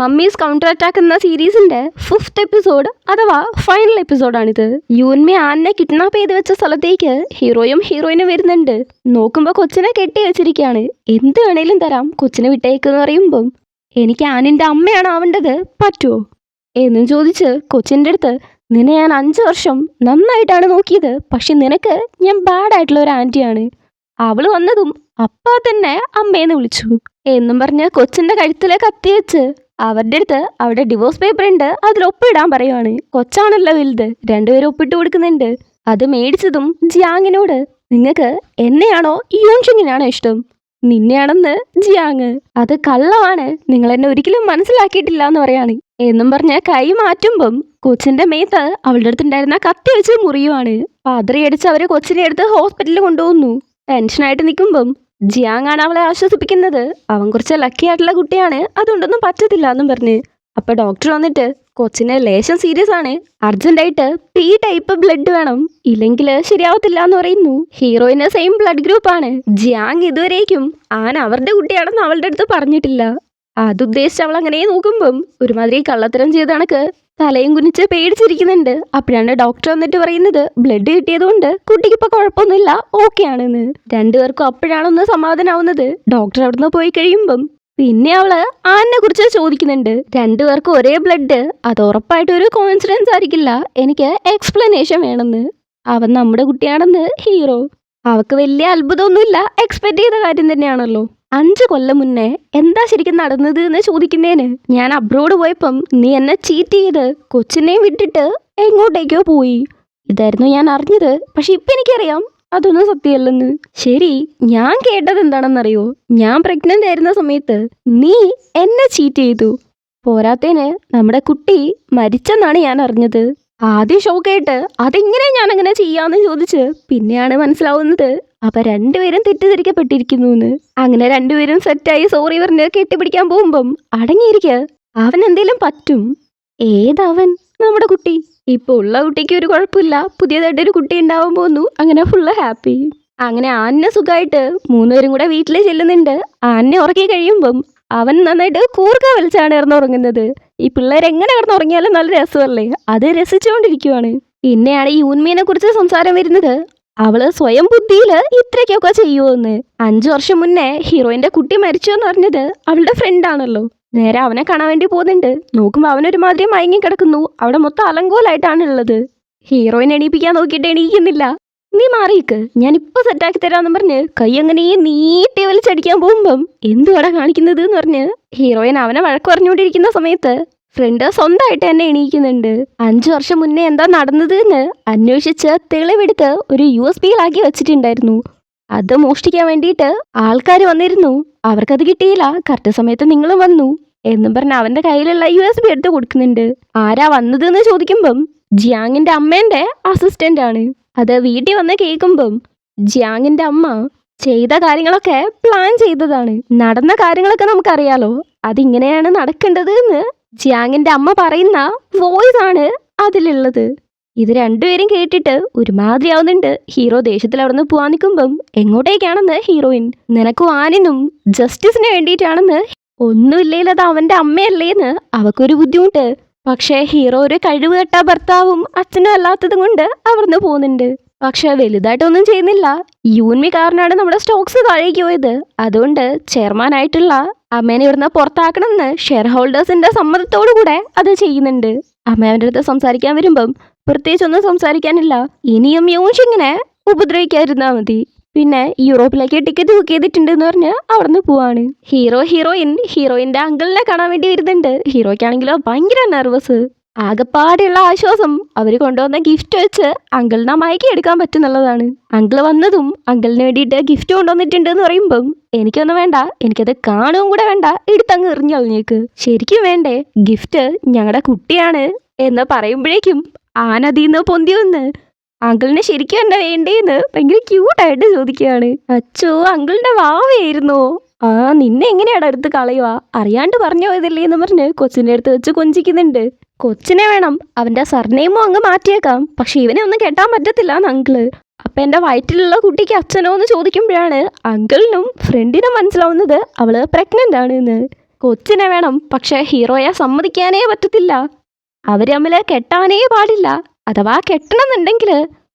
Mummies counter attack എന്ന സീരീസിന്റെ 5th episode അഥവാ ഫൈനൽ എപ്പിസോഡാണിത്. യൂൻമി ആനിനെ കിഡ്നാപ്പ് ചെയ്ത് വെച്ച സ്ഥലത്തേക്ക് ഹീറോയും ഹീറോയിനും വരുന്നുണ്ട്. നോക്കുമ്പോൾ കൊച്ചിനെ കെട്ടി വെച്ചിരിക്കുകയാണ്. എന്ത് വേണേലും തരാം, കൊച്ചിനെ വിട്ടേക്കെന്ന് പറയുമ്പം എനിക്ക് ആനിന്റെ അമ്മയാണ് ആവേണ്ടത്, പറ്റുമോ എന്നും ചോദിച്ച് കൊച്ചിൻ്റെ അടുത്ത് നിന്നെ ഞാൻ 5 വർഷം നന്നായിട്ടാണ് നോക്കിയത്, പക്ഷെ നിനക്ക് ഞാൻ ബാഡായിട്ടുള്ള ഒരു ആൻറ്റിയാണ്. അവള് വന്നതും അപ്പാ തന്നെ അമ്മേന്ന് വിളിച്ചു എന്നും പറഞ്ഞ് കൊച്ചിന്റെ കഴുത്തിലെ കത്തി വെച്ച് അവരുടെ അടുത്ത് അവിടെ ഡിവോഴ്സ് പേപ്പർ ഉണ്ട്, അതിൽ ഒപ്പിടാൻ പറയുവാണ്. കൊച്ചാണല്ലോ വലുത്, രണ്ടുപേരും ഒപ്പിട്ട് കൊടുക്കുന്നുണ്ട്. അത് മേടിച്ചതും ജിയാങ്ങിനോട് നിങ്ങൾക്ക് എന്നെയാണോ യൂൻഷിങ്ങിനാണോ ഇഷ്ടം? നിന്നെയാണെന്ന് ജിയാങ്. അത് കള്ളമാണ്, നിങ്ങൾ എന്നെ ഒരിക്കലും മനസ്സിലാക്കിയിട്ടില്ല എന്ന് പറയാണ്. എന്നും പറഞ്ഞ് കൈ മാറ്റുമ്പം കൊച്ചിന്റെ മേത്ത് അവളുടെ അടുത്തുണ്ടായിരുന്ന കത്തി വെച്ച് മുറിയുവാണ്. പാതിരി അടിച്ച് അവര് കൊച്ചിനെ എടുത്ത് ഹോസ്പിറ്റലിൽ കൊണ്ടുപോകുന്നു. ടെൻഷനായിട്ട് നിൽക്കുമ്പം ജിയാങ് ആണ് അവളെ ആശ്വസിപ്പിക്കുന്നത്. അവൻ കുറച്ച് ലക്കി ആയിട്ടുള്ള കുട്ടിയാണ്, അതുകൊണ്ടൊന്നും പറ്റത്തില്ല എന്നും പറഞ്ഞ്. അപ്പൊ ഡോക്ടർ വന്നിട്ട് കൊച്ചിന് ലേശം സീരിയസ് ആണ്, അർജന്റായിട്ട് P ടൈപ്പ് ബ്ലഡ് വേണം, ഇല്ലെങ്കിൽ ശരിയാവത്തില്ല എന്ന് പറയുന്നു. ഹീറോയിന് സെയിം ബ്ലഡ് ഗ്രൂപ്പ് ആണ്. ജിയാങ് ഇതുവരേക്കും ആൻ അവരുടെ കുട്ടിയാണെന്ന് അവളുടെ അടുത്ത് പറഞ്ഞിട്ടില്ല. അതുദ്ദേശിച്ച് അവൾ അങ്ങനെ നോക്കുമ്പം ഒരുമാതിരി കള്ളത്തരം ചെയ്ത കണക്ക് തലയും കുനിച്ച് പേടിച്ചിരിക്കുന്നുണ്ട്. അപ്പോഴാണ് ഡോക്ടർ വന്നിട്ട് പറയുന്നത് ബ്ലഡ് കിട്ടിയതുകൊണ്ട് കുട്ടിക്ക് ഇപ്പൊ കുഴപ്പമൊന്നുമില്ല, ഓക്കെ ആണെന്ന്. രണ്ടുപേർക്കും അപ്പോഴാണൊന്ന് സമാധാനാവുന്നത്. ഡോക്ടർ അവിടുന്ന് പോയി കഴിയുമ്പം പിന്നെ അവള് ആനിനെ കുറിച്ച് ചോദിക്കുന്നുണ്ട്. രണ്ടുപേർക്കും ഒരേ ബ്ലഡ്, അത് ഉറപ്പായിട്ട് ഒരു കോയിൻസിഡൻസ് ആയിരിക്കില്ല, എനിക്ക് എക്സ്പ്ലനേഷൻ വേണമെന്ന്. അവൻ നമ്മുടെ കുട്ടിയാണെന്ന് ഹീറോ. അവക്ക് വലിയ അത്ഭുതമൊന്നുമില്ല, എക്സ്പെക്ട് ചെയ്ത കാര്യം തന്നെയാണല്ലോ. 5 കൊല്ലം മുന്നേ എന്താ ശരിക്കും നടന്നത് എന്ന് ചോദിക്കുന്നതിന് ഞാൻ അബ്രോഡ് പോയപ്പം നീ എന്നെ ചീറ്റ് ചെയ്ത് കൊച്ചിനെയും വിട്ടിട്ട് എങ്ങോട്ടേക്കോ പോയി, ഇതായിരുന്നു ഞാൻ അറിഞ്ഞത്. പക്ഷെ ഇപ്പം എനിക്കറിയാം അതൊന്നും സത്യമല്ലെന്ന്. ശരി, ഞാൻ കേട്ടത് എന്താണെന്നറിയോ? ഞാൻ പ്രഗ്നന്റ് ആയിരുന്ന സമയത്ത് നീ എന്നെ ചീറ്റ് ചെയ്തു, പോരാത്തേന് നമ്മുടെ കുട്ടി മരിച്ചെന്നാണ് ഞാൻ അറിഞ്ഞത്. ആദ്യം ഷോക്കായിട്ട് അതെങ്ങനെ ഞാൻ അങ്ങനെ ചെയ്യാന്ന് ചോദിച്ച് പിന്നെയാണ് മനസ്സിലാവുന്നത് അപ്പൊ രണ്ടുപേരും തെറ്റിദ്ധരിക്കപ്പെട്ടിരിക്കുന്നു എന്ന്. അങ്ങനെ രണ്ടുപേരും സെറ്റായി സോറി പറഞ്ഞ് കെട്ടിപ്പിടിക്കാൻ പോകുമ്പം അടങ്ങിയിരിക്കുക, അവൻ എന്തേലും പറ്റും. ഏതവൻ? നമ്മുടെ കുട്ടി. ഇപ്പൊ ഉള്ള കുട്ടിക്ക് ഒരു കുഴപ്പമില്ല, പുതിയതായിട്ടൊരു കുട്ടി ഉണ്ടാവാൻ പോകുന്നു. അങ്ങനെ ഫുള്ള് ഹാപ്പി. അങ്ങനെ ആനിനെ സുഖമായിട്ട് 3 പേരും കൂടെ വീട്ടിൽ ചെല്ലുന്നുണ്ട്. ആനിനെ ഉറക്കി കഴിയുമ്പം അവൻ നന്നായിട്ട് കൂർക്ക വലിച്ചാണ് കിടന്നുറങ്ങുന്നത്. ഈ പിള്ളേർ എങ്ങനെ കിടന്നുറങ്ങിയാലും നല്ല രസമല്ലേ, അത് രസിച്ചുകൊണ്ടിരിക്കുവാണ്. പിന്നെയാണ് യൂൻമീനെ കുറിച്ച് സംസാരം വരുന്നത്. അവള് സ്വയം ബുദ്ധിയിൽ ഇത്രയ്ക്കൊക്കെ ചെയ്യുമെന്ന്. 5 വർഷം മുന്നേ ഹീറോയിന്റെ കുട്ടി മരിച്ചു എന്ന് പറഞ്ഞത് അവളുടെ ഫ്രണ്ടാണല്ലോ. നേരെ അവനെ കാണാൻ വേണ്ടി പോകുന്നുണ്ട്. നോക്കുമ്പോ അവനൊരുമാതിരി മയങ്ങി കിടക്കുന്നു. അവിടെ മൊത്തം അലങ്കോലായിട്ടാണ് ഉള്ളത്. ഹീറോയിനെ എണീപ്പിക്കാൻ നോക്കിയിട്ട് എണീക്കുന്നില്ല. നീ മാറിയിക്ക്, ഞാൻ ഇപ്പൊ സെറ്റാക്കി തരാന്ന് പറഞ്ഞ് കൈ അങ്ങനെ നീട്ടി വലിച്ചടിക്കാൻ പോകുമ്പം എന്തുവാടാ കാണിക്കുന്നത് എന്ന് പറഞ്ഞ് ഹീറോയിൻ അവനെ വഴക്ക് പറഞ്ഞുകൊണ്ടിരിക്കുന്ന സമയത്ത് ഫ്രണ്ട് സ്വന്തമായിട്ട് എന്നെ എണീക്കുന്നുണ്ട്. 5 വർഷം മുന്നേ എന്താ നടന്നത് എന്ന് അന്വേഷിച്ച് തെളിവെടുത്ത് ഒരു USB വെച്ചിട്ടുണ്ടായിരുന്നു. അത് മോഷ്ടിക്കാൻ വേണ്ടിയിട്ട് ആൾക്കാർ വന്നിരുന്നു. അവർക്കത് കിട്ടിയില്ല. കറക്റ്റ് സമയത്ത് നിങ്ങൾ വന്നു എന്നും പറഞ്ഞ് അവന്റെ കയ്യിലുള്ള USB എടുത്ത് കൊടുക്കുന്നുണ്ട്. ആരാ വന്നത് എന്ന് ചോദിക്കുമ്പം ജിയാങ്ങിന്റെ അമ്മേന്റെ അസിസ്റ്റന്റ് ആണ്. അത് വീട്ടിൽ വന്ന് കേൾക്കുമ്പം ജിയാങ്ങിന്റെ അമ്മ ചെയ്ത കാര്യങ്ങളൊക്കെ പ്ലാൻ ചെയ്തതാണ്. നടന്ന കാര്യങ്ങളൊക്കെ നമുക്കറിയാലോ, അതിങ്ങനെയാണ് നടക്കേണ്ടത് എന്ന് ജിയാങ്ങിന്റെ അമ്മ പറയുന്ന വോയിസ് ആണ് അതിലുള്ളത്. ഇത് രണ്ടുപേരും കേട്ടിട്ട് ഒരുമാതിരി ആവുന്നുണ്ട്. ഹീറോ ദേഷ്യത്തിൽ അവിടെ നിന്ന് പോവാൻ നിൽക്കുമ്പം എങ്ങോട്ടേക്കാണെന്ന് ഹീറോയിൻ. നിനക്കും ആനിനും ജസ്റ്റിസിന് വേണ്ടിയിട്ടാണെന്ന്. ഒന്നുമില്ലേലും അത് അവന്റെ അമ്മയല്ലേന്ന് അവക്കൊരു ബുദ്ധിമുട്ട്. പക്ഷേ ഹീറോ ഒരു കഴിവുകെട്ട ഭർത്താവും അച്ഛനും അല്ലാത്തത് കൊണ്ട് അവിടുന്ന് പോകുന്നുണ്ട്. പക്ഷെ വലുതായിട്ടൊന്നും ചെയ്യുന്നില്ല. യൂൻമി കാരണമാണ് നമ്മുടെ സ്റ്റോക്സ് താഴേക്ക് പോയത്. അതുകൊണ്ട് ചെയർമാനായിട്ടുള്ള അമ്മേനെ ഇവിടുന്ന് പുറത്താക്കണമെന്ന് ഷെയർ ഹോൾഡേഴ്സിന്റെ സമ്മതത്തോടു കൂടെ അത് ചെയ്യുന്നുണ്ട്. അമ്മ അവൻ്റെ അടുത്ത് സംസാരിക്കാൻ വരുമ്പം പ്രത്യേകിച്ചൊന്നും സംസാരിക്കാനില്ല. ഇനിയും യൂൻഷിങ്ങിനെ ഉപദ്രവിക്കാതിരുന്നാ മതി. പിന്നെ യൂറോപ്പിലേക്ക് ടിക്കറ്റ് ബുക്ക് ചെയ്തിട്ടുണ്ട് എന്ന് പറഞ്ഞ് അവിടുന്ന് പോവാണ്. ഹീറോയിന്റെ അങ്കിളിനെ കാണാൻ വേണ്ടി വരുന്നുണ്ട്. ഹീറോയ്ക്കാണെങ്കിലോ ഭയങ്കര നെർവസ്. ആകെപ്പാടെയുള്ള ആശ്വാസം അവർ കൊണ്ടുവന്ന ഗിഫ്റ്റ് വെച്ച് അങ്കിളിനെ മയക്കി എടുക്കാൻ പറ്റുന്നുള്ളതാണ്. അങ്കിള് വന്നതും അങ്കിളിന് വേണ്ടിയിട്ട് ഗിഫ്റ്റ് കൊണ്ടുവന്നിട്ടുണ്ട് എന്ന് പറയുമ്പം എനിക്കൊന്നും വേണ്ട, എനിക്കത് കാണുകയും കൂടെ വേണ്ട, എടുത്തങ്ങ് എറിഞ്ഞു കളഞ്ഞേക്ക്. ശരിക്കും വേണ്ടേ ഗിഫ്റ്റ്? ഞങ്ങളുടെ കുട്ടിയാണ് എന്ന് പറയുമ്പോഴേക്കും ആനതീന്ന് പൊന്തി വന്ന് അങ്കിളിന് ശരിക്കും എന്നെ വേണ്ടേന്ന് ഭയങ്കര ക്യൂട്ടായിട്ട് ചോദിക്കുകയാണ്. അച്ചോ, അങ്കിളിന്റെ വാവയായിരുന്നോ? ആ, നിന്നെ എങ്ങനെയാണ് അടുത്ത് കളയുക, അറിയാണ്ട് പറഞ്ഞു പോയതല്ലേ എന്ന് പറഞ്ഞ് കൊച്ചിൻ്റെ അടുത്ത് വെച്ച് കൊഞ്ചിക്കുന്നുണ്ട്. കൊച്ചിനെ വേണം, അവന്റെ സർനെയിമും അങ്ങ് മാറ്റിയേക്കാം, പക്ഷെ ഇവനെ ഒന്നും കെട്ടാൻ പറ്റത്തില്ല എന്ന് അങ്കിള്. അപ്പൊ എന്റെ വയറ്റിലുള്ള കുട്ടിക്ക് അച്ഛനോ എന്ന് ചോദിക്കുമ്പോഴാണ് അങ്കിളിനും ഫ്രണ്ടിനും മനസ്സിലാവുന്നത് അവള് പ്രഗ്നന്റ് ആണ് എന്ന്. കൊച്ചിനെ വേണം, പക്ഷെ ഹീറോയെ സമ്മതിക്കാനേ പറ്റത്തില്ല. അവര് തമ്മിൽ കെട്ടാനേ പാടില്ല. അഥവാ കെട്ടണമെന്നുണ്ടെങ്കിൽ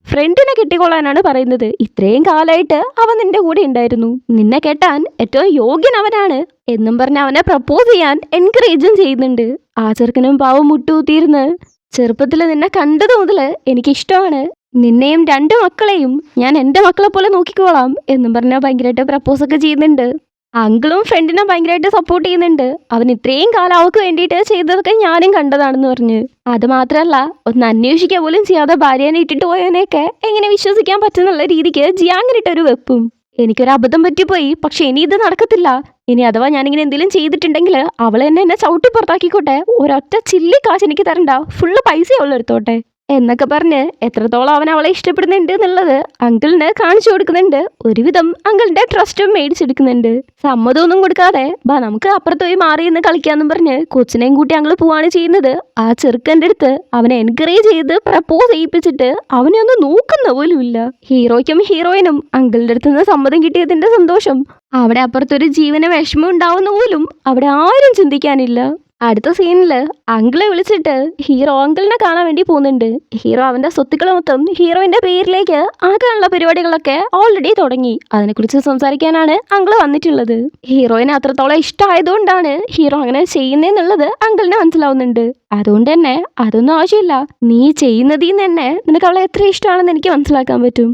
ഫ്രണ്ടിനെ കെട്ടിക്കൊള്ളാനാണ് പറയുന്നത്. ഇത്രയും കാലമായിട്ട് അവൻ നിന്റെ കൂടെ ഉണ്ടായിരുന്നു, നിന്നെ കെട്ടാൻ ഏറ്റവും യോഗ്യൻ അവനാണ് എന്നും പറഞ്ഞ് അവനെ പ്രപ്പോസ് ചെയ്യാൻ എൻകറേജും ചെയ്യുന്നുണ്ട്. ആ ചെറുക്കനും പാവം മുട്ടുകുത്തിയിരുന്ന് ചെറുപ്പത്തിൽ നിന്നെ കണ്ടത് മുതൽ എനിക്കിഷ്ടമാണ്, നിന്നെയും 2 മക്കളെയും ഞാൻ എൻ്റെ മക്കളെ പോലെ നോക്കിക്കോളാം എന്നും പറഞ്ഞാൽ ഭയങ്കരമായിട്ട് പ്രപ്പോസൊക്കെ ചെയ്യുന്നുണ്ട്. അങ്കിളും ഫ്രണ്ടിനെ ഭയങ്കരമായിട്ട് സപ്പോർട്ട് ചെയ്യുന്നുണ്ട്. അവൻ ഇത്രയും കാലം അവൾക്ക് വേണ്ടിയിട്ട് ചെയ്തതൊക്കെ ഞാനും കണ്ടതാണെന്ന് പറഞ്ഞ്. അത് മാത്രമല്ല, ഒന്ന് അന്വേഷിക്കുക പോലും ചെയ്യാതെ ഭാര്യനെ ഇട്ടിട്ട് പോയവനെയൊക്കെ എങ്ങനെ വിശ്വസിക്കാൻ പറ്റുന്നുള്ള രീതിക്ക് ജിയാങ്ങിനിട്ടൊരു വെപ്പും. എനിക്കൊരു അബദ്ധം പറ്റിപ്പോയി, പക്ഷെ ഇനി ഇത് നടക്കത്തില്ല. ഇനി അഥവാ ഞാനിങ്ങനെ എന്തെങ്കിലും ചെയ്തിട്ടുണ്ടെങ്കിൽ അവൾ എന്നെ ചവിട്ടി പുറത്താക്കിക്കോട്ടെ, ഒരൊറ്റ ചില്ലി കാശ് എനിക്ക് തരണ്ട, ഫുള്ള് പൈസ അവൾ എടുത്തോട്ടെ എന്നൊക്കെ പറഞ്ഞ് എത്രത്തോളം അവൻ അവളെ ഇഷ്ടപ്പെടുന്നുണ്ട് എന്നുള്ളത് അങ്കിളിന് കാണിച്ചു കൊടുക്കുന്നുണ്ട്. ഒരുവിധം അങ്കിളിന്റെ ട്രസ്റ്റും മേടിച്ചെടുക്കുന്നുണ്ട്. സമ്മതമൊന്നും കൊടുക്കാതെ ബാ നമുക്ക് അപ്പുറത്ത് പോയി മാറി നിന്ന് കളിക്കാന്നും പറഞ്ഞ് കൊച്ചിനെയും കൂട്ടി അങ്കിള് പോവാണ് ചെയ്യുന്നത്. ആ ചെറുക്കൻ്റെ അടുത്ത് അവനെ എൻകറേജ് ചെയ്ത് പ്രപ്പോസ് ചെയ്യിപ്പിച്ചിട്ട് അവനെ ഒന്ന് നോക്കുന്ന പോലും ഇല്ല. ഹീറോയ്ക്കും ഹീറോയിനും അങ്കിളിന്റെ അടുത്ത് നിന്ന് സമ്മതം കിട്ടിയതിന്റെ സന്തോഷം അവിടെ അപ്പുറത്തൊരു ജീവന വിഷമം ഉണ്ടാവുന്ന പോലും അവിടെ ആരും ചിന്തിക്കാനില്ല. അടുത്ത സീനില് അങ്കിളെ വിളിച്ചിട്ട് ഹീറോ അങ്കിളിനെ കാണാൻ വേണ്ടി പോകുന്നുണ്ട്. ഹീറോ അവന്റെ സ്വത്തുക്കൾ മൊത്തം ഹീറോയിന്റെ പേരിലേക്ക് ആക്കാനുള്ള പരിപാടികളൊക്കെ ഓൾറെഡി തുടങ്ങി. അതിനെക്കുറിച്ച് സംസാരിക്കാനാണ് അങ്കിള് വന്നിട്ടുള്ളത്. ഹീറോയിന് അത്രത്തോളം ഇഷ്ടമായതുകൊണ്ടാണ് ഹീറോ അങ്ങനെ ചെയ്യുന്നതെന്നുള്ളത് അങ്കിളിന് മനസ്സിലാവുന്നുണ്ട്. അതുകൊണ്ട് തന്നെ അതൊന്നും ആവശ്യമില്ല, നീ ചെയ്യുന്നതിൽ നിന്ന് തന്നെ നിനക്ക് അവളെ എത്ര ഇഷ്ടമാണെന്ന് എനിക്ക് മനസ്സിലാക്കാൻ പറ്റും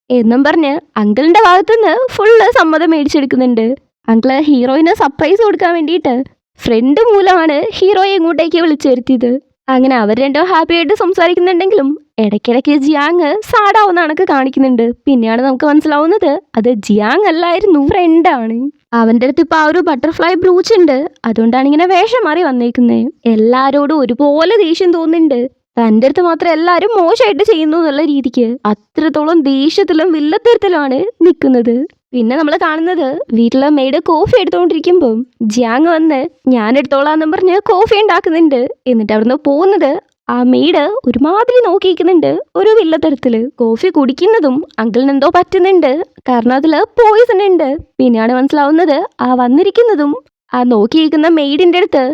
എന്നും പറഞ്ഞ് അങ്കിളിന്റെ ഭാഗത്തുനിന്ന് ഫുള്ള് സമ്മതം മേടിച്ചെടുക്കുന്നുണ്ട്. അങ്കിള് ഹീറോയിന് സർപ്രൈസ് കൊടുക്കാൻ വേണ്ടിയിട്ട് ഫ്രണ്ട് മൂലമാണ് ഹീറോയെ ഇങ്ങോട്ടേക്ക് വിളിച്ചു വരുത്തിയത്. അങ്ങനെ അവർ രണ്ടും ഹാപ്പി ആയിട്ട് സംസാരിക്കുന്നുണ്ടെങ്കിലും ഇടയ്ക്കിടയ്ക്ക് ജിയാങ് സാഡാവുന്ന കണക്ക് കാണിക്കുന്നുണ്ട്. പിന്നെയാണ് നമുക്ക് മനസ്സിലാവുന്നത് അത് ജിയാങ് അല്ലായിരുന്നു, ഫ്രണ്ടാണ്. അവൻ്റെ അടുത്ത് ഇപ്പൊ ആ ഒരു ബട്ടർഫ്ലൈ ബ്രൂച്ച് ഉണ്ട്, അതുകൊണ്ടാണ് ഇങ്ങനെ വേഷം മാറി വന്നേക്കുന്നത്. എല്ലാരോടും ഒരുപോലെ ദേഷ്യം തോന്നുന്നുണ്ട്. തൻ്റെ അടുത്ത് മാത്രം എല്ലാവരും മോശമായിട്ട് ചെയ്യുന്നു എന്നുള്ള രീതിക്ക് അത്രത്തോളം ദേഷ്യത്തിലും വില്ലത്തരത്തിലുമാണ് നിൽക്കുന്നത്. പിന്നെ നമ്മൾ കാണുന്നത് വീട്ടിലെ മെയ്ഡ് കോഫി എടുത്തുകൊണ്ടിരിക്കുമ്പോൾ ജിയാങ് വന്ന് ഞാൻ എടുത്തോളാന്നും പറഞ്ഞ് കോഫി ഉണ്ടാക്കുന്നുണ്ട്. എന്നിട്ട് അവിടുന്ന് പോകുന്നത് ആ മെയ്ഡ് ഒരുമാതിരി നോക്കിയിരിക്കുന്നുണ്ട് ഒരു വില്ലത്തരത്തില്. കോഫി കുടിക്കുന്നതും അങ്കിളിന് എന്തോ പറ്റുന്നുണ്ട്, കാരണം അതിൽ പോയിസൺ ഉണ്ട്. പിന്നെയാണ് മനസ്സിലാവുന്നത് ആ വന്നിരിക്കുന്നതും ആ നോക്കിയിരിക്കുന്ന മെയ്ഡിന്റെ അടുത്ത്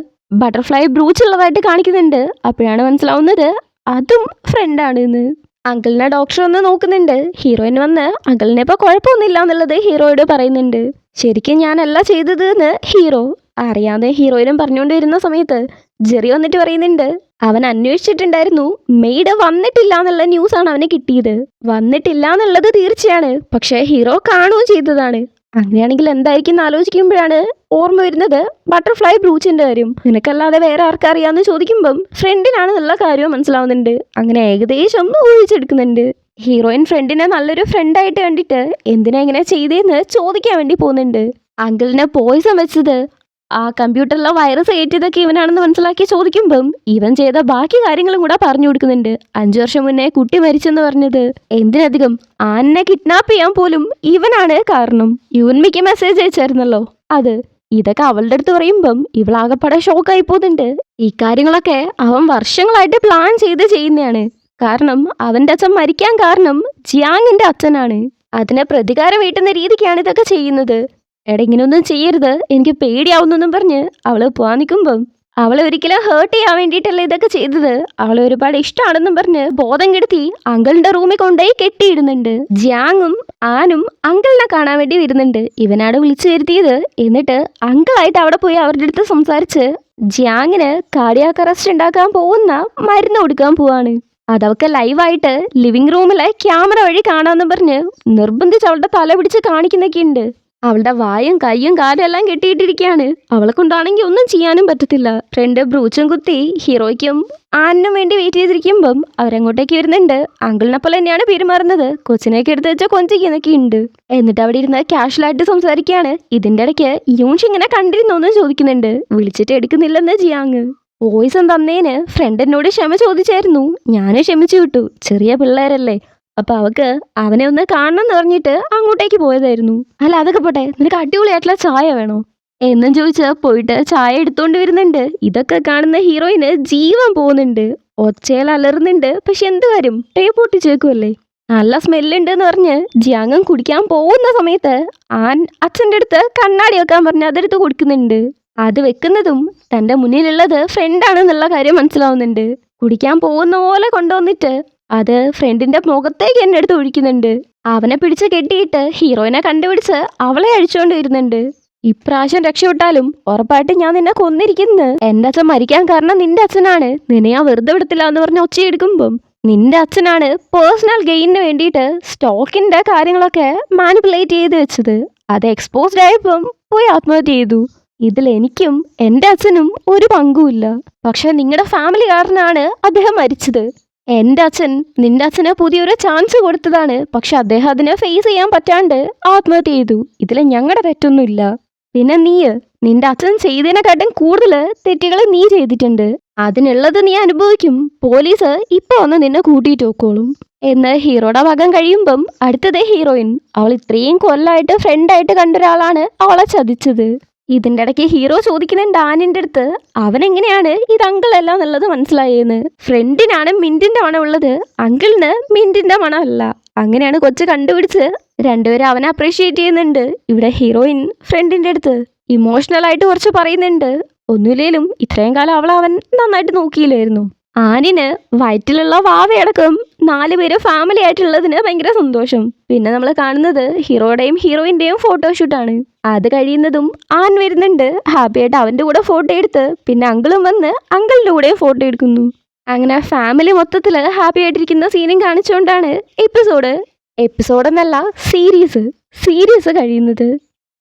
ബട്ടർഫ്ലൈ ബ്രൂച്ച് ഉള്ളതായിട്ട് കാണിക്കുന്നുണ്ട്. അപ്പോഴാണ് മനസ്സിലാവുന്നത് അതും ഫ്രണ്ടാണ് എന്ന്. അങ്കിളിനെ ഡോക്ടർ വന്ന് നോക്കുന്നുണ്ട്. ഹീറോയിൻ വന്ന് അങ്കിളിനെ ഇപ്പോൾ കുഴപ്പമൊന്നുമില്ല എന്നുള്ളത് ഹീറോയോട് പറയുന്നുണ്ട്. ശരിക്കും ഞാനല്ല ചെയ്തത് എന്ന് ഹീറോ അറിയാതെ ഹീറോയിനും പറഞ്ഞുകൊണ്ട് വരുന്ന സമയത്ത് ജെറി വന്നിട്ട് പറയുന്നുണ്ട് അവൻ അന്വേഷിച്ചിട്ടുണ്ടായിരുന്നു, മെയ്ഡ് വന്നിട്ടില്ല എന്നുള്ള ന്യൂസാണ് അവന് കിട്ടിയത്. വന്നിട്ടില്ല എന്നുള്ളത് തീർച്ചയാണ്, പക്ഷേ ഹീറോ കാണുകയും ചെയ്തതാണ്. അങ്ങനെയാണെങ്കിൽ എന്തായിരിക്കും എന്ന് ആലോചിക്കുമ്പോഴാണ് ഓർമ്മ വരുന്നത് ബട്ടർഫ്ലൈ ബ്രൂച്ചിന്റെ കാര്യം. നിനക്കല്ലാതെ വേറെ ആർക്കറിയാന്ന് ചോദിക്കുമ്പം ഫ്രണ്ടിനാണ് നല്ല കാര്യം മനസ്സിലാവുന്നുണ്ട്. അങ്ങനെ ഏകദേശം ഊഹിച്ചെടുക്കുന്നുണ്ട്. ഹീറോയിൻ ഫ്രണ്ടിനെ നല്ലൊരു ഫ്രണ്ടായിട്ട് കണ്ടിട്ട് എന്തിനാ ഇങ്ങനെ ചെയ്തേന്ന് ചോദിക്കാൻ വേണ്ടി പോകുന്നുണ്ട്. അങ്കിളിനെ പോയിസൺ വെച്ചത് ആ കമ്പ്യൂട്ടറിലെ വൈറസ് കയറ്റിയതൊക്കെ ഇവനാണെന്ന് മനസ്സിലാക്കി ചോദിക്കുമ്പം ഇവൻ ചെയ്ത ബാക്കി കാര്യങ്ങളും കൂടെ പറഞ്ഞു കൊടുക്കുന്നുണ്ട്. 5 വർഷം മുന്നേ കുട്ടി മരിച്ചെന്ന് പറഞ്ഞത് എന്തിനധികം ആനെ കിഡ്നാപ്പ് ചെയ്യാൻ പോലും ഇവനാണ് കാരണം. യുവൻമിക്ക് മെസ്സേജ് അയച്ചായിരുന്നല്ലോ അത്. ഇതൊക്കെ അവളുടെ അടുത്ത് പറയുമ്പം ഇവളാകപ്പാടെ ഷോക്കായി പോകുന്നുണ്ട്. ഈ കാര്യങ്ങളൊക്കെ അവൻ വർഷങ്ങളായിട്ട് പ്ലാൻ ചെയ്ത് ചെയ്യുന്നതാണ്. കാരണം അവൻ്റെ അച്ഛൻ മരിക്കാൻ കാരണം ജിയാങ്ങിന്റെ അച്ഛനാണ്. അതിനെ പ്രതികാരം വീട്ടുന്ന രീതിക്കാണ് ഇതൊക്കെ ചെയ്യുന്നത്. ഇങ്ങനെയൊന്നും ചെയ്യരുത്, എനിക്ക് പേടിയാവുന്നെന്നും പറഞ്ഞ് അവള് പോവാൻ നിൽക്കുമ്പം അവളെ ഒരിക്കലും ഹേർട്ട് ചെയ്യാൻ വേണ്ടിയിട്ടല്ല ഇതൊക്കെ ചെയ്തത്, അവളെ ഒരുപാട് ഇഷ്ടമാണെന്നും പറഞ്ഞ് ബോധം കെടുത്തി അങ്കിളിന്റെ റൂമിൽ കൊണ്ടുപോയി കെട്ടിയിടുന്നുണ്ട്. ജിയാങ്ങും ആനും അങ്കിളിനെ കാണാൻ വേണ്ടി വരുന്നുണ്ട്. ഇവനാണ് വിളിച്ചു വരുത്തിയത്. എന്നിട്ട് അങ്കിളായിട്ട് അവിടെ പോയി അവരുടെ അടുത്ത് സംസാരിച്ച് ജിയാങ്ങിന് കാർഡിയാക് അറസ്റ്റ് ഉണ്ടാക്കാൻ പോകുന്ന മരുന്ന് കൊടുക്കാൻ പോവാണ്. അതവൾക്ക് ലൈവായിട്ട് ലിവിംഗ് റൂമിലെ ക്യാമറ വഴി കാണാമെന്നും പറഞ്ഞ് നിർബന്ധിച്ച് അവളുടെ തല പിടിച്ച് കാണിക്കുന്നൊക്കെ ഉണ്ട്. അവളുടെ വായും കയ്യും കാലും എല്ലാം കെട്ടിയിട്ടിരിക്കുകയാണ്. അവളെ കൊണ്ടാണെങ്കിൽ ഒന്നും ചെയ്യാനും പറ്റത്തില്ല. ഫ്രണ്ട് ബ്രൂച്ചും കുത്തി ഹീറോയ്ക്കും ആനിനും വേണ്ടി വെയിറ്റ് ചെയ്തിരിക്കുമ്പം അവരങ്ങോട്ടേക്ക് വരുന്നുണ്ട്. അങ്കിളിനെ പോലെ തന്നെയാണ് പെരുമാറുന്നത്. കൊച്ചിനെയൊക്കെ എടുത്ത് വെച്ചാൽ കൊഞ്ചിക്കുന്നൊക്കെ ഉണ്ട്. എന്നിട്ട് അവിടെ ഇരുന്ന് കാഷ്വലായിട്ട് സംസാരിക്കുകയാണ്. ഇതിൻ്റെ ഇടയ്ക്ക് യൂൻഷി ഇങ്ങനെ കണ്ടിരുന്നോന്നും ചോദിക്കുന്നുണ്ട്. വിളിച്ചിട്ട് എടുക്കുന്നില്ലെന്ന് ജിയാങ്. വോയിസ് തന്നേന് ഫ്രണ്ട് എന്നോട് ക്ഷമ ചോദിച്ചായിരുന്നു, ഞാനും ക്ഷമിച്ചു വിട്ടു, ചെറിയ പിള്ളേരല്ലേ, അപ്പൊ അവക്ക് അവനെ ഒന്ന് കാണണം എന്ന് പറഞ്ഞിട്ട് അങ്ങോട്ടേക്ക് പോയതായിരുന്നു. അല്ല അതൊക്കെ പോട്ടെ, നിനക്ക് അടിപൊളിയായിട്ടുള്ള ചായ വേണോ എന്നും ചോദിച്ച് പോയിട്ട് ചായ എടുത്തോണ്ട് വരുന്നുണ്ട്. ഇതൊക്കെ കാണുന്ന ഹീറോയിന് ജീവൻ പോകുന്നുണ്ട്. ഒച്ചയിൽ അലറുന്നുണ്ട്. പക്ഷെ എന്ത് കാര്യം, ടേപ്പ് പൊട്ടിച്ചേക്കുമല്ലേ, നല്ല സ്മെല്ലുണ്ട് എന്ന് പറഞ്ഞ് ജിയാങ്ങും കുടിക്കാൻ പോകുന്ന സമയത്ത് ആൻ അച്ഛൻ്റെ അടുത്ത് കണ്ണാടി വെക്കാൻ പറഞ്ഞ് അതെടുത്ത് കൊടുക്കുന്നുണ്ട്. അത് വെക്കുന്നതും തൻ്റെ മുന്നിലുള്ളത് ഫ്രണ്ടാണെന്നുള്ള കാര്യം മനസ്സിലാവുന്നുണ്ട്. കുടിക്കാൻ പോകുന്ന പോലെ കൊണ്ടുവന്നിട്ട് അത് ഫ്രണ്ടിന്റെ മുഖത്തേക്ക് എന്നെ എടുത്ത് ഒഴിക്കുന്നുണ്ട്. അവനെ പിടിച്ച് കെട്ടിയിട്ട് ഹീറോയിനെ കണ്ടുപിടിച്ച് അവളെ അഴിച്ചുകൊണ്ട് വരുന്നുണ്ട്. ഇപ്രാവശ്യം രക്ഷപ്പെട്ടാലും ഉറപ്പായിട്ട് ഞാൻ നിന്നെ കൊന്നിരിക്കുന്നു. എന്റെ അച്ഛൻ മരിക്കാൻ കാരണം നിന്റെ അച്ഛനാണ്, നിന്നെ ഞാൻ വെറുതെ വിടത്തില്ല എന്ന് പറഞ്ഞ് ഒച്ചയെടുക്കുമ്പം നിന്റെ അച്ഛനാണ് പേഴ്സണൽ ഗെയിനിന് വേണ്ടിയിട്ട് സ്റ്റോക്കിന്റെ കാര്യങ്ങളൊക്കെ മാനിപ്പുലേറ്റ് ചെയ്ത് വെച്ചത്. അത് എക്സ്പോസ്ഡ് ആയപ്പം പോയി ആത്മഹത്യ ചെയ്തു. ഇതിൽ എനിക്കും എൻ്റെ അച്ഛനും ഒരു പങ്കുമില്ല. പക്ഷെ നിങ്ങളുടെ ഫാമിലി കാരനാണ് അദ്ദേഹം മരിച്ചത്. എൻ്റെ അച്ഛൻ നിന്റെ അച്ഛന് പുതിയൊരു ചാൻസ് കൊടുത്തതാണ്, പക്ഷെ അദ്ദേഹം അതിനെ ഫേസ് ചെയ്യാൻ പറ്റാണ്ട് ആത്മഹത്യ ചെയ്തു. ഇതിൽ ഞങ്ങളുടെ തെറ്റൊന്നുമില്ല. പിന്നെ നിന്റെ അച്ഛൻ ചെയ്തതിനെക്കാട്ടും കൂടുതൽ തെറ്റുകൾ നീ ചെയ്തിട്ടുണ്ട്. അതിനുള്ളത് നീ അനുഭവിക്കും. പോലീസ് ഇപ്പൊ വന്ന് നിന്നെ കൂട്ടിയിട്ട് നോക്കോളും എന്ന് ഹീറോയുടെ ഭാഗം കഴിയുമ്പം അടുത്തത് ഹീറോയിൻ. അവൾ ഇത്രയും കൊല്ലമായിട്ട് ഫ്രണ്ടായിട്ട് കണ്ട ഒരാളാണ് അവളെ ചതിച്ചത്. ഇതിൻ്റെ ഇടയ്ക്ക് ഹീറോ ചോദിക്കുന്നുണ്ട് ആനിൻ്റെ അടുത്ത്, അവനെങ്ങനെയാണ് ഇത് അങ്കിളല്ല എന്നുള്ളത് മനസ്സിലായെന്ന്. ഫ്രണ്ടിനാണ് മിന്റിന്റെ മണം ഉള്ളത്, അങ്കിളിന് മിന്റിന്റെ മണം അല്ല. അങ്ങനെയാണ് കൊച്ചു കണ്ടുപിടിച്ച് രണ്ടുപേരും അവനെ അപ്രീഷിയേറ്റ് ചെയ്യുന്നുണ്ട്. ഇവിടെ ഹീറോയിൻ ഫ്രണ്ടിന്റെ അടുത്ത് ഇമോഷണൽ ആയിട്ട് കുറച്ച് പറയുന്നുണ്ട്. ഒന്നുമില്ലേലും ഇത്രയും കാലം അവൻ നന്നായിട്ട് നോക്കിയില്ലായിരുന്നു. ആനിന് വയറ്റിലുള്ള വാവയടക്കം 4 പേര് ഫാമിലി ആയിട്ടുള്ളതിന് ഭയങ്കര സന്തോഷം. പിന്നെ നമ്മൾ കാണുന്നത് ഹീറോയുടെയും ഹീറോയിന്റെയും ഫോട്ടോഷൂട്ടാണ്. അത് കഴിയുന്നതും ആൻ വരുന്നുണ്ട്. ഹാപ്പി ആയിട്ട് അവന്റെ കൂടെ ഫോട്ടോ എടുത്ത് പിന്നെ അങ്കിളും വന്ന് അങ്കിളിന്റെ കൂടെയും ഫോട്ടോ എടുക്കുന്നു. അങ്ങനെ ഫാമിലി മൊത്തത്തിൽ ഹാപ്പി ആയിട്ടിരിക്കുന്ന സീനും കാണിച്ചുകൊണ്ടാണ് എപ്പിസോഡ് എന്നല്ല സീരീസ് കഴിയുന്നത്.